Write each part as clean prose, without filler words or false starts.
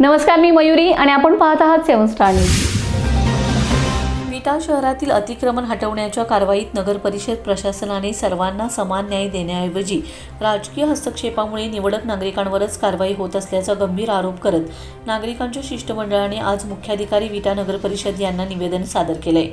नमस्कार, मी मयुरी आणि आपण पाहत आहात 7 स्टार न्यूज. विटा शहरातील अतिक्रमण हटवण्याच्या कारवाईत नगर परिषद प्रशासनाने सर्वांना समान न्याय देण्याऐवजी राजकीय हस्तक्षेपामुळे निवडक नागरिकांवरच कारवाई होत असल्याचा गंभीर आरोप करत नागरिकांच्या शिष्टमंडळाने आज मुख्याधिकारी विटा नगर परिषद यांना निवेदन सादर केले.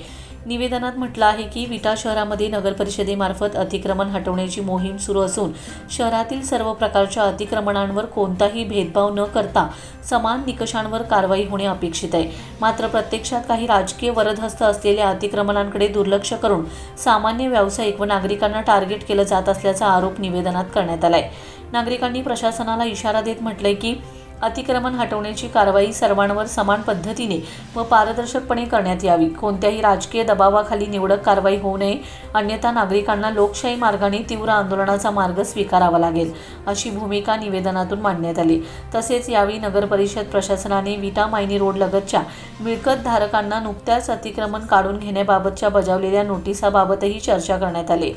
निवेदनात म्हटलं आहे की विटा शहरामध्ये नगर परिषदेमार्फत अतिक्रमण हटवण्याची मोहीम सुरू असून शहरातील सर्व प्रकारच्या अतिक्रमणांवर कोणताही भेदभाव न करता समान निकषांवर कारवाई होणे अपेक्षित आहे. मात्र प्रत्यक्षात काही राजकीय वरदहस्त असलेल्या अतिक्रमणांकडे दुर्लक्ष करून सामान्य व्यावसायिक व नागरिकांना टार्गेट केलं जात असल्याचा आरोप निवेदनात करण्यात आलाय. नागरिकांनी प्रशासनाला इशारा देत म्हटलंय की अतिक्रमण हटवण्याची कारवाई सर्वांवर समान पद्धतीने व पारदर्शकपणे करण्यात यावी. कोणत्याही राजकीय दबावाखाली निवडक कारवाई होऊ नये, अन्यथा नागरिकांना लोकशाही मार्गाने तीव्र आंदोलनाचा मार्ग स्वीकारावा लागेल, अशी भूमिका निवेदनातून मांडण्यात आली. तसेच यावेळी नगर परिषद प्रशासनाने विटा मायनी रोड लगतच्या मिळकत धारकांना नुकत्याच अतिक्रमण काढून घेण्याबाबतच्या बजावलेल्या नोटिसाबाबतही चर्चा करण्यात आली.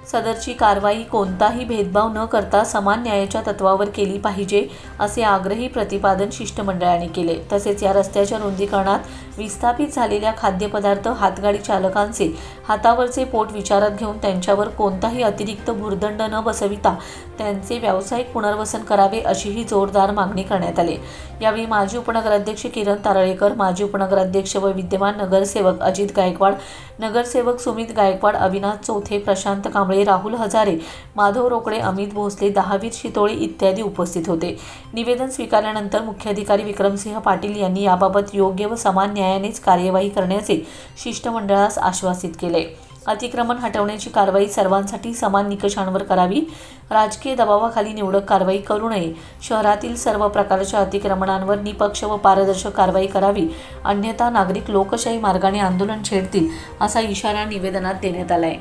सदरची कारवाई कोणताही भेदभाव न करता समान न्यायाच्या तत्वावर केली पाहिजे, असे आग्रही प्रतिपादन शिष्टमंडळाने केले. तसेच या रस्त्याच्या रुंदीकरणात विस्थापित झालेल्या खाद्यपदार्थ हातगाडी चालकांचे हातावरचे पोट विचारात घेऊन त्यांच्यावर कोणताही अतिरिक्त भुर्दंड न बसविता त्यांचे व्यावसायिक पुनर्वसन करावे, अशीही जोरदार मागणी करण्यात आली. यावेळी माजी उपनगराध्यक्ष किरण तारळेकर, माजी उपनगराध्यक्ष व विद्यमान नगरसेवक अजित गायकवाड, नगरसेवक सुमित गायकवाड, अविनाश चौथे, प्रशांत कांबळे, राहुल हजारे, माधव रोकडे, अमित भोसले, दहावीर शितोळे इत्यादी उपस्थित होते. निवेदन स्वीकारल्यानंतर मुख्याधिकारी विक्रमसिंह पाटील यांनी याबाबत योग्य व समान न्यायानेच कार्यवाही करण्याचे शिष्टमंडळास आश्वासित केले. अतिक्रमण हटवण्याची कारवाई सर्वांसाठी समान निकषांवर करावी, राजकीय दबावाखाली निवडक कारवाई करू नये, शहरातील सर्व प्रकारच्या अतिक्रमणांवर निपक्ष व पारदर्शक कारवाई करावी, अन्यथा नागरिक लोकशाही मार्गाने आंदोलन छेडतील, असा इशारा निवेदनात देण्यात आलाय.